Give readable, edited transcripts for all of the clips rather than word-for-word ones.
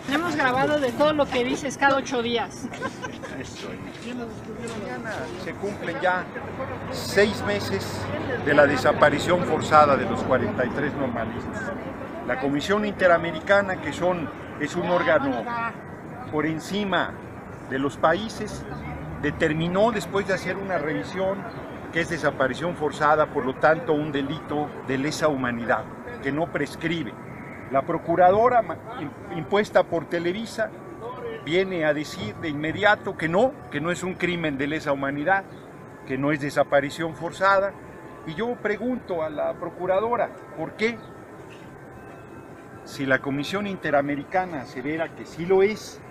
Tenemos grabado de todo lo que dices cada 8 días. Eso. Mañana se cumplen ya 6 meses de la desaparición forzada de los 43 normalistas. La Comisión Interamericana, que es un órgano por encima de los países, determinó, después de hacer una revisión, que es desaparición forzada, por lo tanto un delito de lesa humanidad, que no prescribe. La procuradora impuesta por Televisa viene a decir de inmediato que no es un crimen de lesa humanidad, que no es desaparición forzada. Y yo pregunto a la procuradora, ¿por qué? Si la Comisión Interamericana asevera que sí lo es,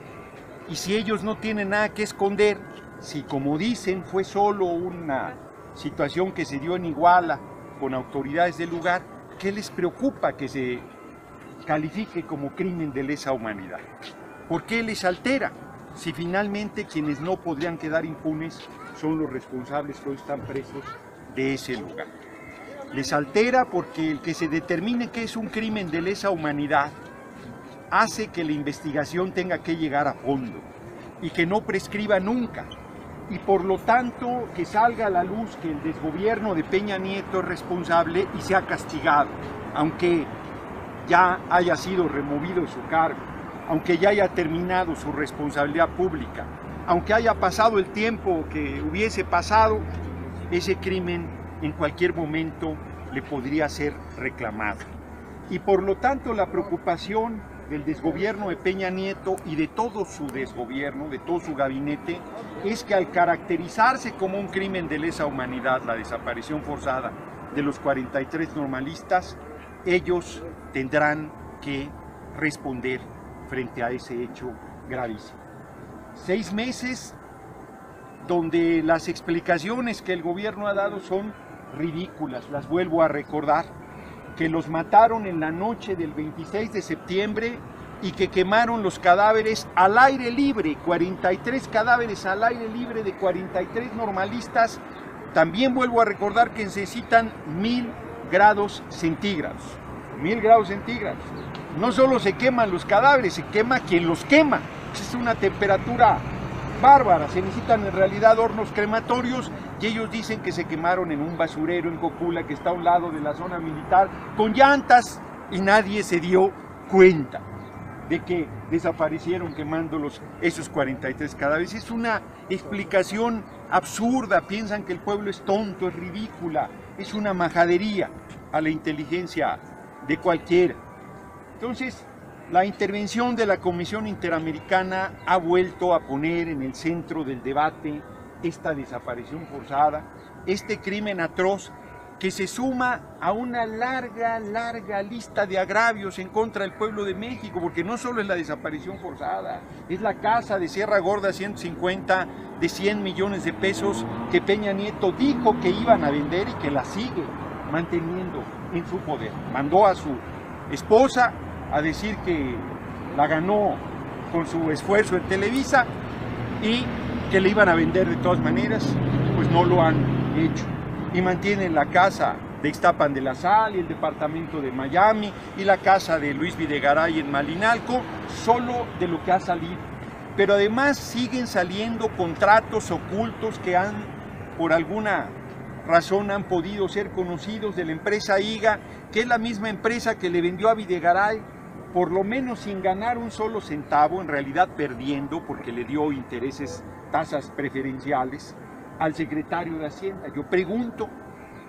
y si ellos no tienen nada que esconder, si como dicen fue solo una situación que se dio en Iguala con autoridades del lugar, ¿qué les preocupa que se califique como crimen de lesa humanidad? ¿Por qué les altera? Si finalmente quienes no podrían quedar impunes son los responsables que hoy están presos de ese lugar. Les altera porque el que se determine que es un crimen de lesa humanidad hace que la investigación tenga que llegar a fondo y que no prescriba nunca. Y por lo tanto que salga a la luz que el desgobierno de Peña Nieto es responsable y sea castigado, aunque ya haya sido removido de su cargo, aunque ya haya terminado su responsabilidad pública, aunque haya pasado el tiempo que hubiese pasado, ese crimen en cualquier momento le podría ser reclamado. Y por lo tanto la preocupación del desgobierno de Peña Nieto y de todo su desgobierno, de todo su gabinete, es que al caracterizarse como un crimen de lesa humanidad, la desaparición forzada de los 43 normalistas, ellos tendrán que responder frente a ese hecho gravísimo. 6 meses donde las explicaciones que el gobierno ha dado son ridículas, las vuelvo a recordar, que los mataron en la noche del 26 de septiembre y que quemaron los cadáveres al aire libre, 43 cadáveres al aire libre de 43 normalistas. También vuelvo a recordar que necesitan 1000 grados centígrados. 1000 grados centígrados. No solo se queman los cadáveres, se quema quien los quema. Es una temperatura bárbara. Se necesitan en realidad hornos crematorios y ellos dicen que se quemaron en un basurero en Cocula, que está a un lado de la zona militar, con llantas, y nadie se dio cuenta de que desaparecieron quemándolos esos 43 cadáveres. Es una explicación absurda. Piensan que el pueblo es tonto, es ridícula, es una majadería a la inteligencia de cualquiera. Entonces, la intervención de la Comisión Interamericana ha vuelto a poner en el centro del debate esta desaparición forzada, este crimen atroz que se suma a una larga lista de agravios en contra del pueblo de México, porque no solo es la desaparición forzada, es la casa de Sierra Gorda 150 de 100 millones de pesos que Peña Nieto dijo que iban a vender y que la sigue manteniendo en su poder. Mandó a su esposa a decir que la ganó con su esfuerzo en Televisa y que le iban a vender de todas maneras, pues no lo han hecho. Y mantienen la casa de Ixtapan de la Sal y el departamento de Miami y la casa de Luis Videgaray en Malinalco, solo de lo que ha salido. Pero además siguen saliendo contratos ocultos que por alguna razón han podido ser conocidos, de la empresa IGA, que es la misma empresa que le vendió a Videgaray, por lo menos sin ganar un solo centavo, en realidad perdiendo porque le dio intereses, tasas preferenciales al secretario de Hacienda. Yo pregunto,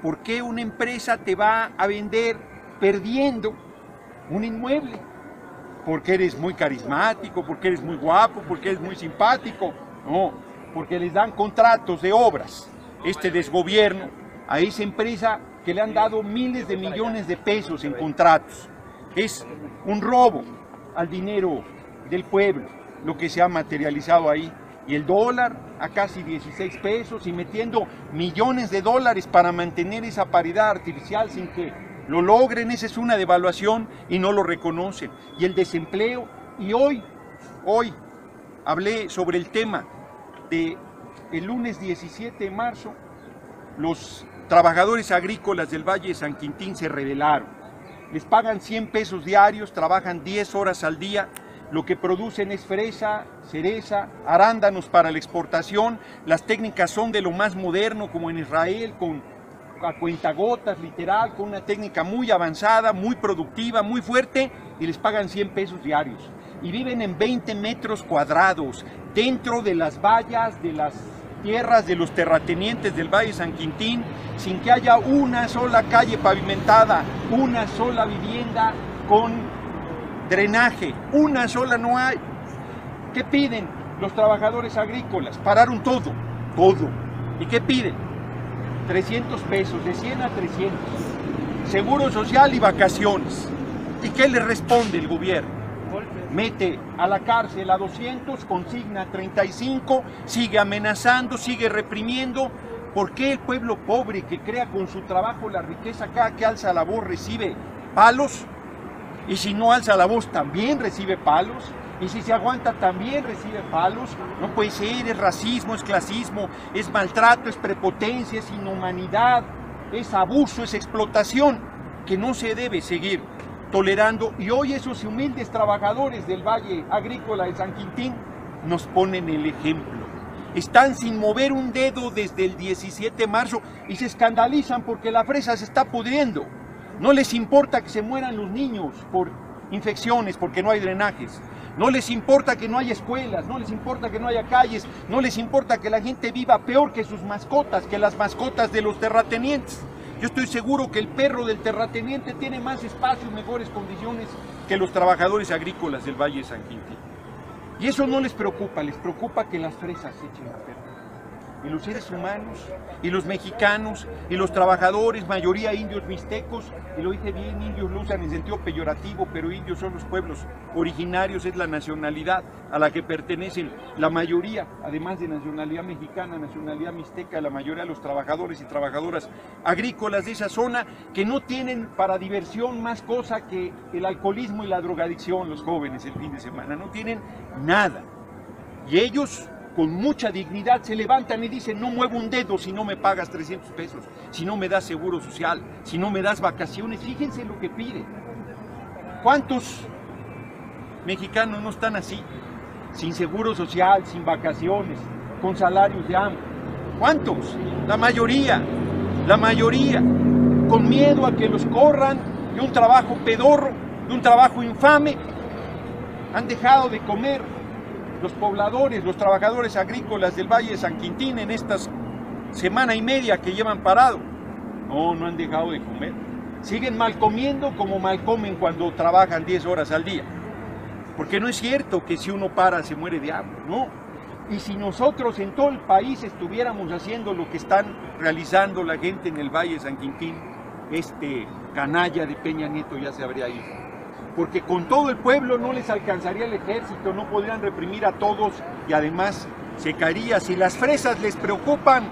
¿por qué una empresa te va a vender perdiendo un inmueble? ¿Porque eres muy carismático? ¿Porque eres muy guapo? ¿Porque eres muy simpático? No, porque les dan contratos de obras, este desgobierno, a esa empresa que le han dado miles de millones de pesos en contratos. Es un robo al dinero del pueblo lo que se ha materializado ahí. Y el dólar a casi 16 pesos y metiendo millones de dólares para mantener esa paridad artificial sin que lo logren. Esa es una devaluación y no lo reconocen. Y el desempleo. Y hoy hablé sobre el tema de el lunes 17 de marzo, los trabajadores agrícolas del Valle de San Quintín se rebelaron. Les pagan 100 pesos diarios, trabajan 10 horas al día lo que producen es fresa, cereza, arándanos para la exportación. Las técnicas son de lo más moderno, como en Israel, a cuentagotas, literal, con una técnica muy avanzada, muy productiva, muy fuerte, y les pagan 100 pesos diarios. Y viven en 20 metros cuadrados, dentro de las vallas de las tierras de los terratenientes del Valle de San Quintín, sin que haya una sola calle pavimentada, una sola vivienda con drenaje, una sola no hay. ¿Qué piden los trabajadores agrícolas? Pararon todo, todo. ¿Y qué piden? 300 pesos, de 100 a 300. Seguro social y vacaciones. ¿Y qué le responde el gobierno? Mete a la cárcel a 200, consigna 35, sigue amenazando, sigue reprimiendo. ¿Por qué el pueblo pobre que crea con su trabajo la riqueza, cada que alza la voz recibe palos? Y si no alza la voz también recibe palos. Y si se aguanta también recibe palos. No puede ser, es racismo, es clasismo, es maltrato, es prepotencia, es inhumanidad, es abuso, es explotación, que no se debe seguir tolerando. Y hoy esos humildes trabajadores del Valle Agrícola de San Quintín nos ponen el ejemplo. Están sin mover un dedo desde el 17 de marzo y se escandalizan porque la fresa se está pudriendo. No les importa que se mueran los niños por infecciones, porque no hay drenajes. No les importa que no haya escuelas, no les importa que no haya calles, no les importa que la gente viva peor que sus mascotas, que las mascotas de los terratenientes. Yo estoy seguro que el perro del terrateniente tiene más espacio y mejores condiciones que los trabajadores agrícolas del Valle de San Quintín. Y eso no les preocupa que las fresas se echen a perder. Y los seres humanos, y los mexicanos, y los trabajadores, mayoría indios mixtecos, y lo dije bien, indios lo usan en sentido peyorativo, pero indios son los pueblos originarios, es la nacionalidad a la que pertenecen la mayoría, además de nacionalidad mexicana, nacionalidad mixteca, la mayoría de los trabajadores y trabajadoras agrícolas de esa zona, que no tienen para diversión más cosa que el alcoholismo y la drogadicción, los jóvenes el fin de semana, no tienen nada. Y ellos, con mucha dignidad, se levantan y dicen: no muevo un dedo si no me pagas 300 pesos, si no me das seguro social, si no me das vacaciones. Fíjense lo que piden. ¿Cuántos mexicanos no están así? Sin seguro social, sin vacaciones, con salarios de hambre. ¿Cuántos? La mayoría, con miedo a que los corran de un trabajo pedorro, de un trabajo infame. Han dejado de comer los pobladores, los trabajadores agrícolas del Valle de San Quintín en esta semana y media que llevan parado. No han dejado de comer. Siguen mal comiendo como mal comen cuando trabajan 10 horas al día. Porque no es cierto que si uno para se muere de hambre, no. Y si nosotros en todo el país estuviéramos haciendo lo que están realizando la gente en el Valle de San Quintín, este canalla de Peña Nieto ya se habría ido. Porque con todo el pueblo no les alcanzaría el ejército, no podrían reprimir a todos y además se caería. Si las fresas les preocupan,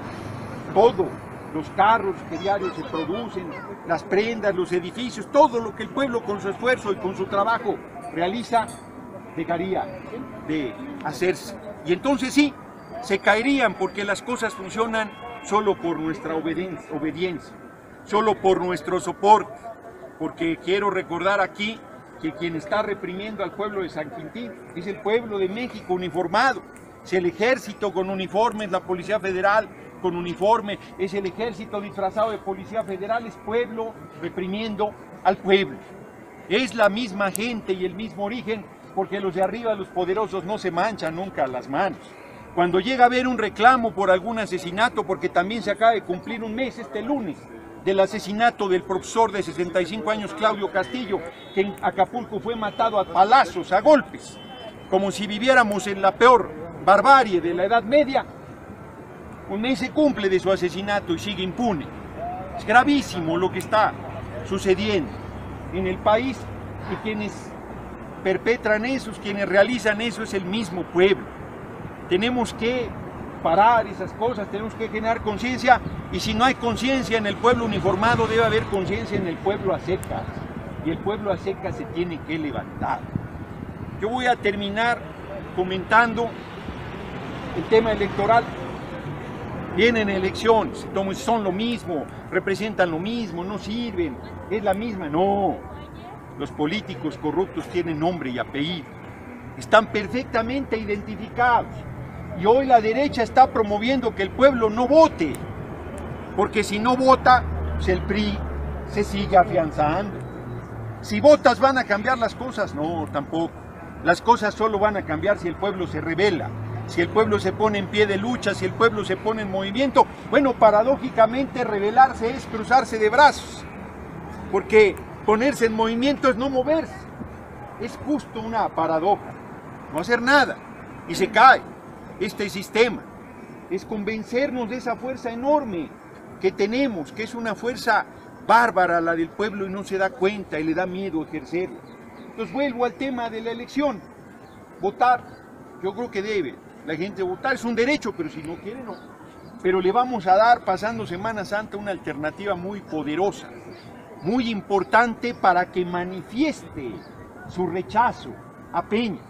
todo, los carros que diarios se producen, las prendas, los edificios, todo lo que el pueblo con su esfuerzo y con su trabajo realiza, dejaría de hacerse. Y entonces sí, se caerían porque las cosas funcionan solo por nuestra obediencia, solo por nuestro soporte. Porque quiero recordar aquí que quien está reprimiendo al pueblo de San Quintín es el pueblo de México uniformado, es el ejército con uniformes, la Policía Federal con uniforme, es el ejército disfrazado de Policía Federal, es pueblo reprimiendo al pueblo. Es la misma gente y el mismo origen, porque los de arriba, los poderosos, no se manchan nunca las manos. Cuando llega a haber un reclamo por algún asesinato, porque también se acaba de cumplir un mes este lunes, del asesinato del profesor de 65 años Claudio Castillo, que en Acapulco fue matado a palazos, a golpes, como si viviéramos en la peor barbarie de la Edad Media. Un mes se cumple de su asesinato y sigue impune. Es gravísimo lo que está sucediendo en el país, y quienes perpetran eso, quienes realizan eso, es el mismo pueblo. Tenemos que parar esas cosas, tenemos que generar conciencia, y si no hay conciencia en el pueblo uniformado, debe haber conciencia en el pueblo a secas, y el pueblo a secas se tiene que levantar. Yo voy a terminar comentando el tema electoral. Vienen elecciones, son lo mismo, representan lo mismo, no sirven, es la misma. No, los políticos corruptos tienen nombre y apellido. están perfectamente identificados. Y hoy la derecha está promoviendo que el pueblo no vote, porque si no vota, pues el PRI se sigue afianzando. Si votas van a cambiar las cosas, no, tampoco. Las cosas solo van a cambiar si el pueblo se rebela, si el pueblo se pone en pie de lucha, si el pueblo se pone en movimiento. Bueno, paradójicamente rebelarse es cruzarse de brazos, porque ponerse en movimiento es no moverse. Es justo una paradoja, no hacer nada y se cae este sistema. Es convencernos de esa fuerza enorme que tenemos, que es una fuerza bárbara la del pueblo y no se da cuenta y le da miedo ejercerla. Entonces vuelvo al tema de la elección. Votar, yo creo que debe la gente votar, es un derecho, pero si no quiere, no. Pero le vamos a dar, pasando Semana Santa, una alternativa muy poderosa, muy importante para que manifieste su rechazo a Peña,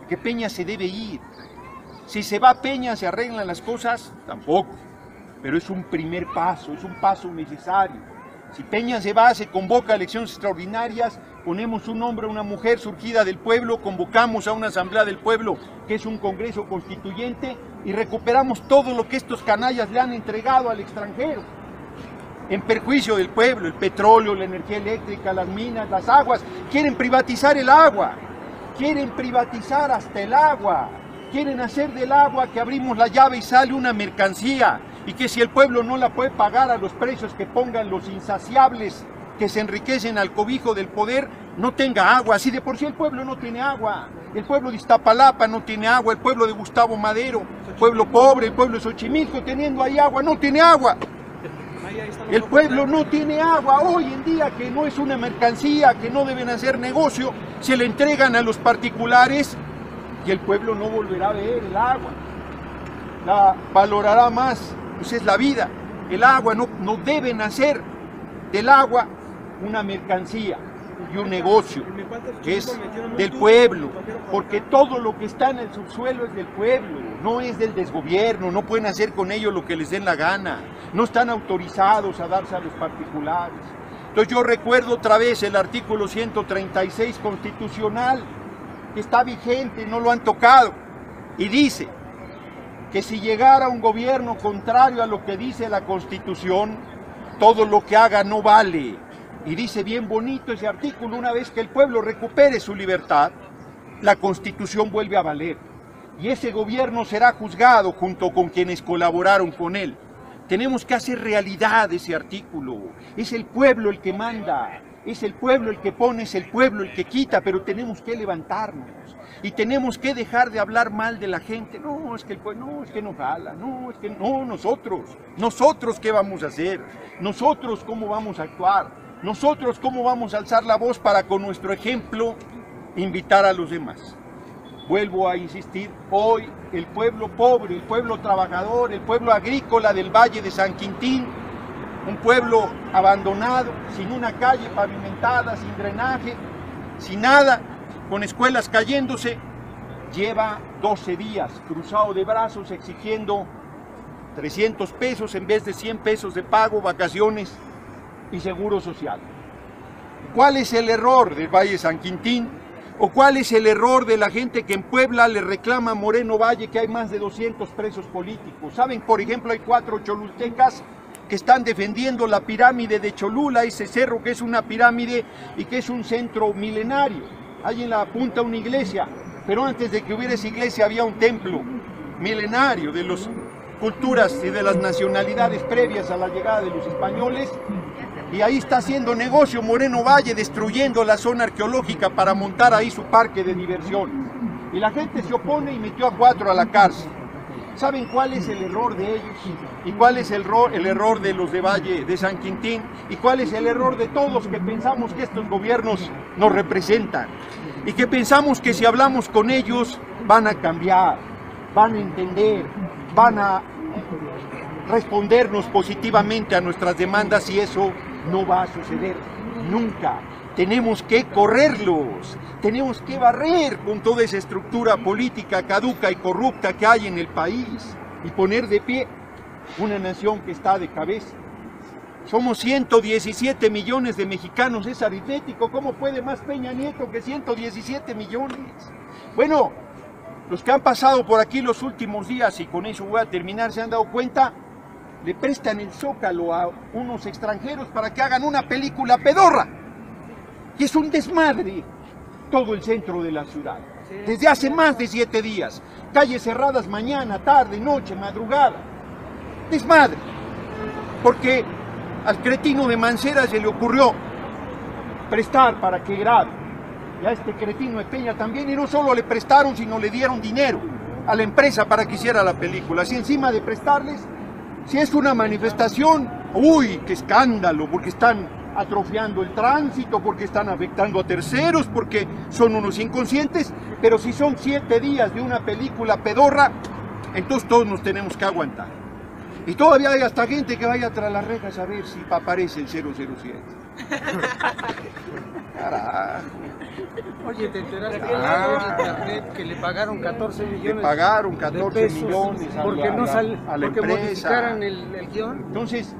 que Peña se debe ir. Si se va Peña, ¿se arreglan las cosas? Tampoco, pero es un primer paso, es un paso necesario. Si Peña se va, se convoca a elecciones extraordinarias, ponemos un hombre o una mujer surgida del pueblo, convocamos a una asamblea del pueblo, que es un congreso constituyente, y recuperamos todo lo que estos canallas le han entregado al extranjero, en perjuicio del pueblo, el petróleo, la energía eléctrica, las minas, las aguas. Quieren privatizar el agua, quieren privatizar hasta el agua, quieren hacer del agua que abrimos la llave y sale una mercancía, y que si el pueblo no la puede pagar a los precios que pongan los insaciables que se enriquecen al cobijo del poder, no tenga agua. Así de por sí el pueblo no tiene agua, el pueblo de Iztapalapa no tiene agua, el pueblo de Gustavo Madero, pueblo pobre, el pueblo de Xochimilco teniendo ahí agua, no tiene agua. El pueblo no tiene agua. Hoy en día, que no es una mercancía, que no deben hacer negocio, se le entregan a los particulares y el pueblo no volverá a ver el agua, la valorará más. Pues es la vida, el agua. No deben hacer del agua una mercancía y un negocio, que es del pueblo, porque todo lo que está en el subsuelo es del pueblo, no es del desgobierno. No pueden hacer con ello lo que les den la gana, no están autorizados a darse a los particulares. Entonces yo recuerdo otra vez el artículo 136 constitucional, que está vigente, no lo han tocado, y dice que si llegara un gobierno contrario a lo que dice la Constitución, todo lo que haga no vale. Y dice bien bonito ese artículo: una vez que el pueblo recupere su libertad, la Constitución vuelve a valer, y ese gobierno será juzgado junto con quienes colaboraron con él. Tenemos que hacer realidad ese artículo. Es el pueblo el que manda, es el pueblo el que pone, es el pueblo el que quita, pero tenemos que levantarnos y tenemos que dejar de hablar mal de la gente. No, es que el pueblo, no, es que no jala, no, es que no, nosotros ¿qué vamos a hacer? Nosotros ¿cómo vamos a actuar? Nosotros ¿cómo vamos a alzar la voz para con nuestro ejemplo invitar a los demás? Vuelvo a insistir, hoy el pueblo pobre, el pueblo trabajador, el pueblo agrícola del Valle de San Quintín, un pueblo abandonado, sin una calle pavimentada, sin drenaje, sin nada, con escuelas cayéndose, lleva 12 días cruzado de brazos exigiendo 300 pesos en vez de 100 pesos de pago, vacaciones y seguro social. ¿Cuál es el error del Valle de San Quintín? ¿O cuál es el error de la gente que en Puebla le reclama a Moreno Valle que hay más de 200 presos políticos? ¿Saben? Por ejemplo, hay 4 cholultecas que están defendiendo la pirámide de Cholula, ese cerro que es una pirámide y que es un centro milenario. Hay en la punta una iglesia, pero antes de que hubiera esa iglesia había un templo milenario de las culturas y de las nacionalidades previas a la llegada de los españoles. Y ahí está haciendo negocio Moreno Valle, destruyendo la zona arqueológica para montar ahí su parque de diversión. Y la gente se opone y metió a 4 a la cárcel. ¿Saben cuál es el error de ellos? ¿Y cuál es el error de los de Valle de San Quintín? ¿Y cuál es el error de todos que pensamos que estos gobiernos nos representan? Y que pensamos que si hablamos con ellos van a cambiar, van a entender, van a respondernos positivamente a nuestras demandas, y eso no va a suceder nunca. Tenemos que correrlos, tenemos que barrer con toda esa estructura política caduca y corrupta que hay en el país y poner de pie una nación que está de cabeza. Somos 117 millones de mexicanos, es aritmético. ¿Cómo puede más Peña Nieto que 117 millones? Bueno, los que han pasado por aquí los últimos días, y con eso voy a terminar, se han dado cuenta, le prestan el Zócalo a unos extranjeros para que hagan una película pedorra. Y es un desmadre todo el centro de la ciudad. Desde hace más de 7 días. Calles cerradas mañana, tarde, noche, madrugada. Desmadre. Porque al cretino de Mancera se le ocurrió prestar para que grabe. Y a este cretino de Peña también, y no solo le prestaron, sino le dieron dinero a la empresa para que hiciera la película. Así encima de prestarles, si es una manifestación, ¡uy, qué escándalo! Porque están atrofiando el tránsito, porque están afectando a terceros, porque son unos inconscientes, pero si son 7 días de una película pedorra, entonces todos nos tenemos que aguantar. Y todavía hay hasta gente que vaya tras las rejas a ver si aparece el 007. Carajo. Oye, ¿te enteraste en internet que le pagaron 14 millones? Le pagaron 14 millones porque a la empresa. Modificaran el guión. Entonces,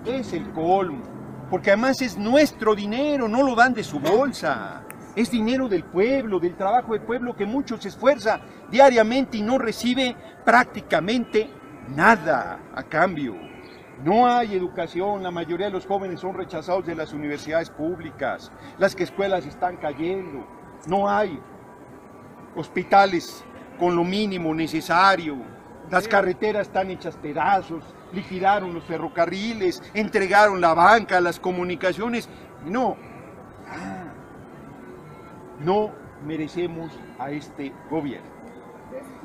es el colmo. Porque además es nuestro dinero, no lo dan de su bolsa. Es dinero del pueblo, del trabajo del pueblo que mucho se esfuerza diariamente y no recibe prácticamente nada a cambio. No hay educación, la mayoría de los jóvenes son rechazados de las universidades públicas, las escuelas están cayendo, no hay hospitales con lo mínimo necesario, las carreteras están hechas pedazos, liquidaron los ferrocarriles, entregaron la banca, las comunicaciones. No merecemos a este gobierno.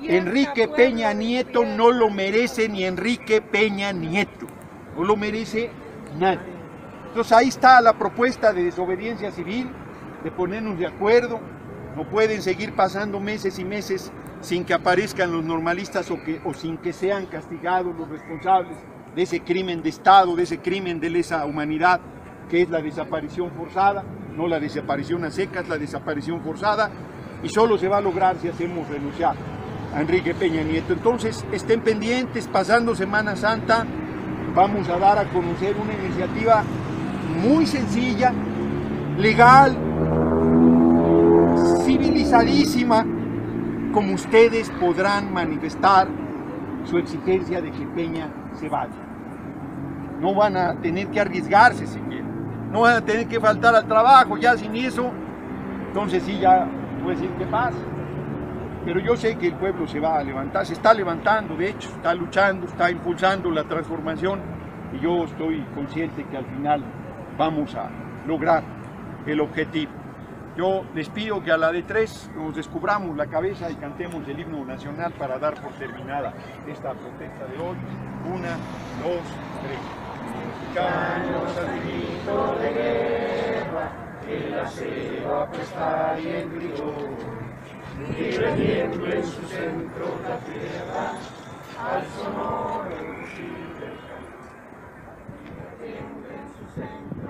Enrique Peña Nieto no lo merece ni Enrique Peña Nieto, no lo merece nadie. Entonces ahí está la propuesta de desobediencia civil, de ponernos de acuerdo. No pueden seguir pasando meses y meses sin que aparezcan los normalistas o sin que sean castigados los responsables de ese crimen de Estado, de ese crimen de lesa humanidad que es la desaparición forzada, no la desaparición a secas, la desaparición forzada, y solo se va a lograr si hacemos renunciar a Enrique Peña Nieto. Entonces estén pendientes, pasando Semana Santa vamos a dar a conocer una iniciativa muy sencilla, legal, civilizadísima, como ustedes podrán manifestar su exigencia de que Peña se vaya. No van a tener que arriesgarse siquiera, no van a tener que faltar al trabajo, ya sin eso, entonces sí, ya puede decir qué pasa. Pero yo sé que el pueblo se va a levantar, se está levantando, de hecho, está luchando, está impulsando la transformación, y yo estoy consciente que al final vamos a lograr el objetivo. Yo les pido que a la de 3 nos descubramos la cabeza y cantemos el himno nacional para dar por terminada esta protesta de hoy. 1, 2, 3. Mexicanos al grito de guerra, el acero a prestar y en rigor, libre tiemble en su centro la tierra, al sonoro rugir del canto. Libre tiemble en su centro.